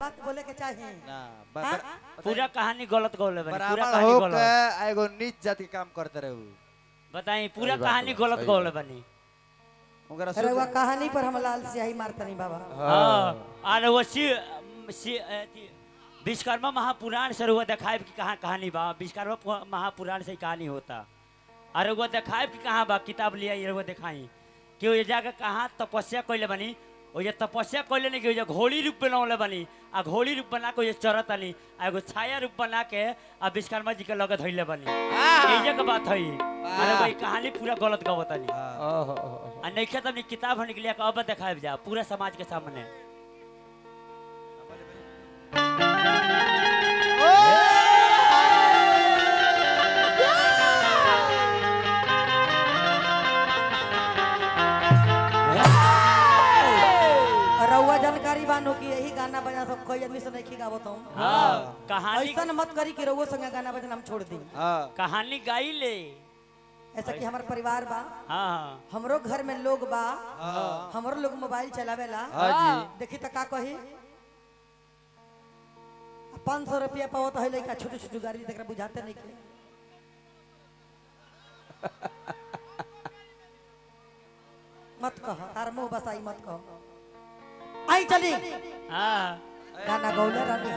बात बोले के चाहिए ना पूरा कहानी गलत बोले बनी पूरा बराबर कहानी हो गलत के एगो नीच जाति काम करते रहे बताई पूरा कहानी गलत बोले बनी ओकरा अरे वो कहानी पर हम लाल स्याही मारता नहीं बाबा। हां और वो विश्वकर्मा महापुराण से वो दिखाए कि कहां कहानी बा विश्वकर्मा महापुराण से कहानी होता अरे वो दिखाए कि कहां बा किताब लिया ये वो दिखाई कि ये जगह कहां तपस्या कइले बनी ओ ये तपस्या कइले नहीं कि ये घोड़ी रूप बनावले बनी आ घोड़ी रूप बना के ये चरत आनी आ एगो छाया रूप बना के आ विश्वकर्मा जी के लगे धइले बनी यही जगह बात है। अरे भाई कहानी पूरा गलत गवतनी आ नहीं खे तब किताब निकलिया के अब दिखाए जा पूरा समाज के सामने जानकारी बानो की यही गाना बजा सब कोई आदमी से नहीं गावत हूं। हां कहानी ऐसा मत करी कि रउआ संग गाना बजा हम छोड़ दी। हां कहानी गाई ले ऐसा कि हमार परिवार बा। हां हमरो घर में लोग बा। हमरो लोग मोबाइल चलावेला। हां जी देखी त का कही 500 रुपया पावत है लइका छोटू छोटू गाड़ी तकरा बुझाते नहीं के मत कह तार मुंह बसाई मत कह आई चली हां गाना गौले रानी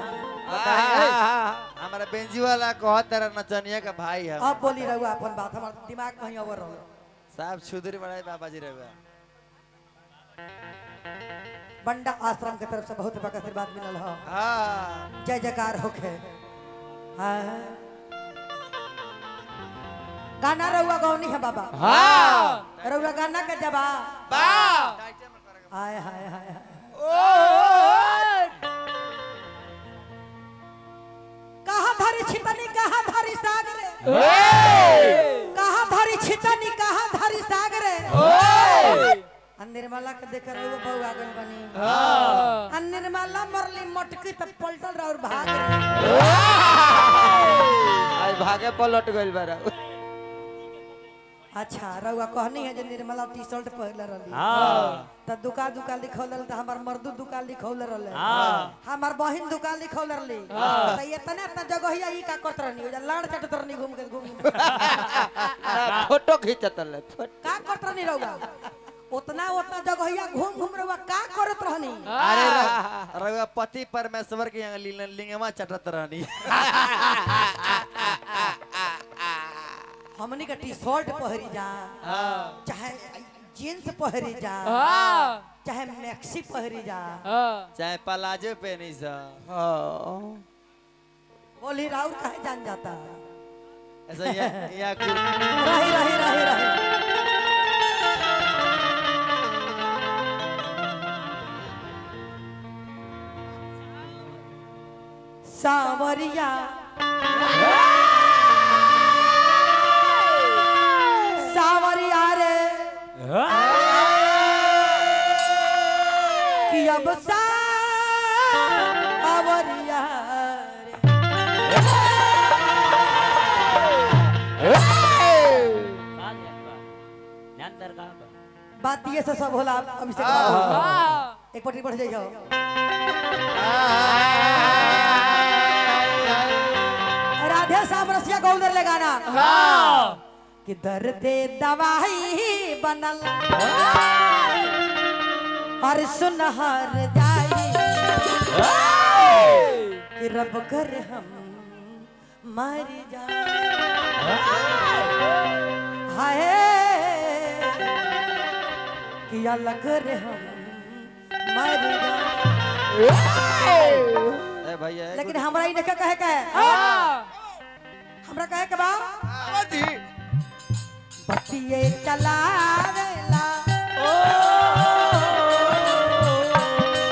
हमारा बेंजी वाला कह तेरा नचनिया का भाई है अब बोली रहुआ अपन बात हमार दिमाग कहीं और रहो साहब छुदरी बड़ाई बाबा जी रहे बंडा आश्रम के तरफ से बहुत बड़ा आशीर्वाद मिलल हो। हां जय जयकार होखे। हां गाना रहुआ गौनी है बाबा। हां रहुआ गाना के जवाब बा हाय हाय हाय कहाँ धरी छितनी कहाँ धरी सागरे कहाँ धरी छितनी कहाँ धरी सागरे निर्मला के देख रहे हो बहु आगन बनी निर्मला मरली मटकी तब पलटल रहा और भाग आज भागे पलट गइल बारा अच्छा रउआ कहनी है जे निर्मला टी शर्ट पहले रहली हां त दुका लिखौल त हमर मर्दू दुका लिखौल रहले हां हमर बहिन दुका लिखौल रहली त ये तना तना जगह ही का करत रहनी ओ लाड़ चट तरनी घूम के फोटो खींचत ले का करत रहनी रउआ उतना जगह घूम घूम रउआ का करत रहनी अरे रउआ पति परमेश्वर के यहाँ लिंगमा चटत रहनी हमनी का टी शर्ट पहरी जा चाहे जींस पहरी जा चाहे मैक्सी पहरी जा चाहे पलाजो पहनी सा बोली राउर काहे जान जाता ऐसा यहाँ रही रही रही रही सावरिया सावरिया रे कि अब सावरिया बात ये से सब होला अभिषेक एक पटरी बढ़ जाइयो राधे श्याम रसिया गौल ले गाना कि दर्द दवाई बनल और सुनहर जाई कि रब कर हम मर जाए हाय कि अल्लाह कर हम मर जाए भैया लेकिन हमरा ही नहीं कहे का है हमरा कहे के बा जी बतिये चलावेला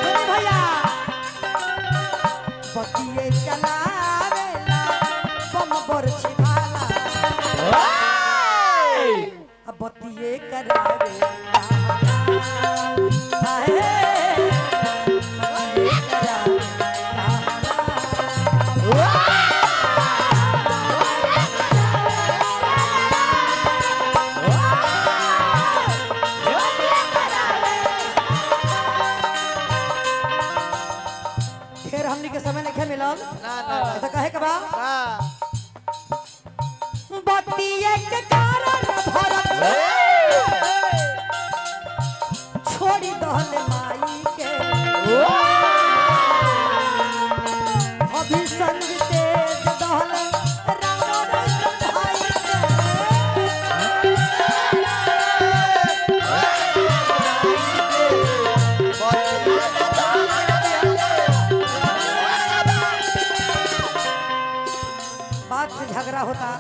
सुन भैया बतिये चलावेला बम बरछी भाला अब बतिये करावेला हमनी के समय नहीं मिलल ना ना तो कहे के बा ना बतिये के कारण भरत छोड़ी दहल माई के अभी संग तेज दहल राम रस भाई बात से झगड़ा होता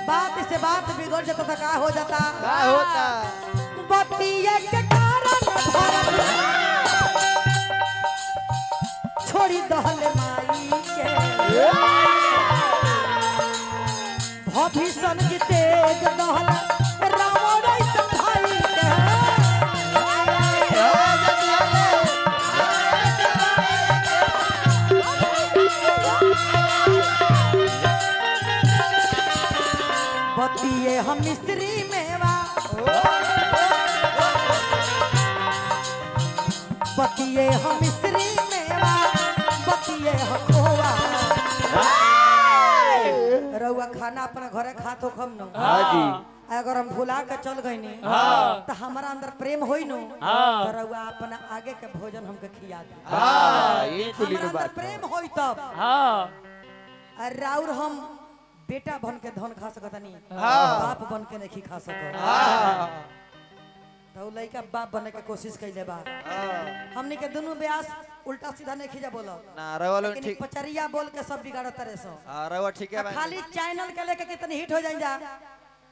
बात से बात बिगड़ जाता तो का हो जाता का होता बतिये के कारण भरत छोड़ी दहल माई के भीषण की तेज दहल राम रस भाई के बतिये हम मिस्त्री मेवा बतिये हम मिस्त्री मेवा बतिये हम खोवा रउआ खाना अपना घरे खात हो खम न हाँ जी अगर हम भुला के चल गई नी तो हमारा अंदर प्रेम होई नो हाँ। तो रउआ अपना आगे के भोजन हमके खिया दे हां ये कुली हमारा अंदर बात प्रेम होई तब हाँ और राउर हम बेटा बन के धन खा सकत नहीं हाँ। बाप बन के नहीं खा सकत हां तो लइका बाप बने के कोशिश कइले बा हमनी के दोनों ब्यास उल्टा सीधा नहीं खिजा बोलो ना रवल लेकिन ठीक पचरिया बोल के सब बिगाड़त रहे सो रवा ठीक है खाली चैनल के लेके कितनी हिट हो जाइन जा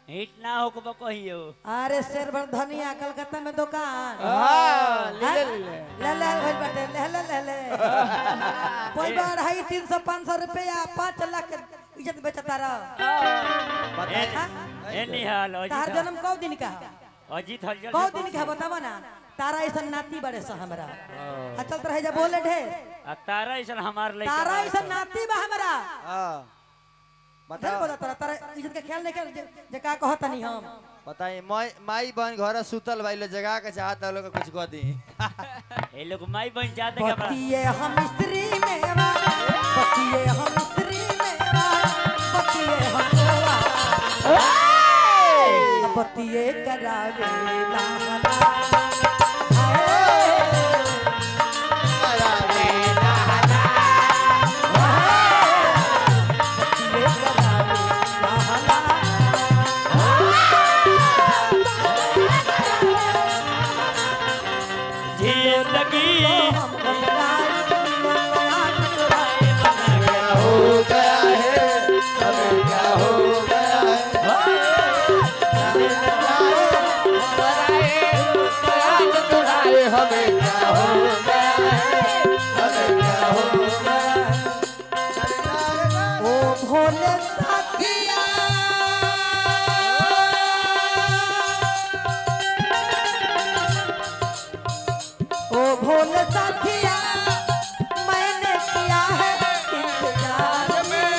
हिट ना हो को कहियो अरे शेर भर धनिया कलकत्ता में दुकान हां ले ले भाई बटे ले ले कोई बार 250 300 500 रुपया 5 लाख के इज्जत बेचता रहा ए निहाल तार अजीत जन्म कौ दिन का अजीत हलचल कौ दिन का बतावा ना तारा ऐसा नाती बड़े सा हमरा चल रहे जा बोले ढेर आ तारा ऐसा हमार लइका तारा ऐसा नाती बा हमरा हां ढेर बता बोला तारा इज्जत के ख्याल नहीं कर जे का कहत नहीं हम बताई माई बहन घर सुतल भाई जगह के चाहत लोग कुछ कह दी ए लोग माई बन जाते का बड़ा बतिये हम स्त्री मेवा बतिये हम स्त्री मेवा बतिये हम गोवा बतिये करावे लाला भोले साथिया मैंने किया है इंतजार में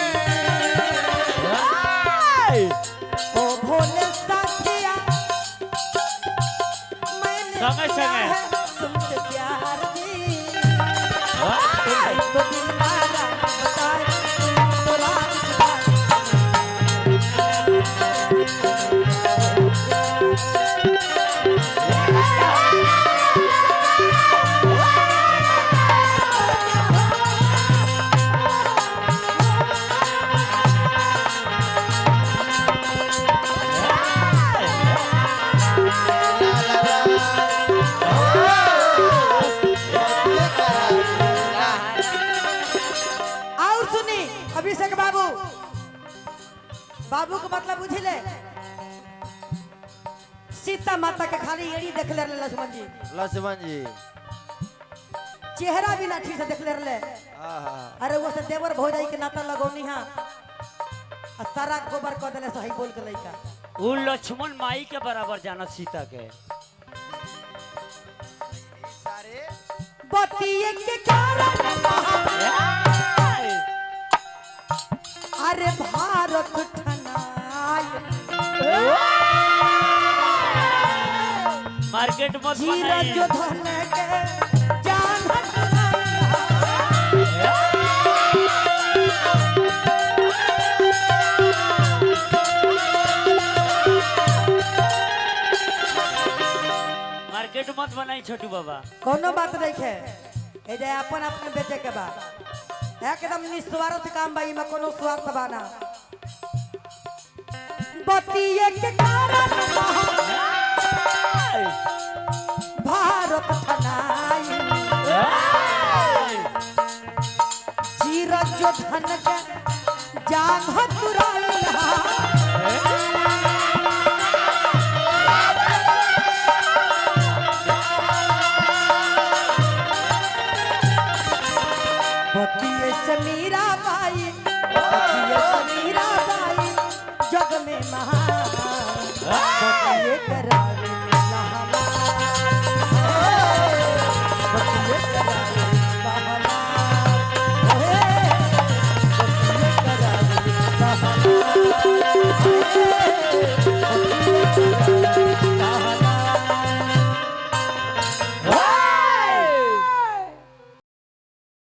ओ भोले साथिया मैंने संगे किया संगे। है तुमसे प्यार भी तो दिल मारा बताए तो रात अभिषेक बाबू बाबू का मतलब बुझिले सीता माता के खाली एड़ी देख ले लक्ष्मण जी चेहरा भी ना ठीक से देख ले अरे वो से देवर भौजाई के नाता लगौनी हां आ सारा गोबर कर देले सही बोल के लइका उ लक्ष्मण माई के बराबर जाना सीता के सारे बतिये के कारण अरे भारत ठनाय मार्केट मत जीरा बनाई जो धन के जान हटनाय नहीं छोटू बाबा। कोनो बात नहीं है ए जे अपन अपन बेचे के बा एकदम निस्वार्थ काम बा इमे कोनो स्वार्थ बा ना बतिये के कारण भारत थनाई जीरा जो धन के जांग तुराई बतिये से मीरा बाई जग में महान बतिये करावे लहमा बतिये करावे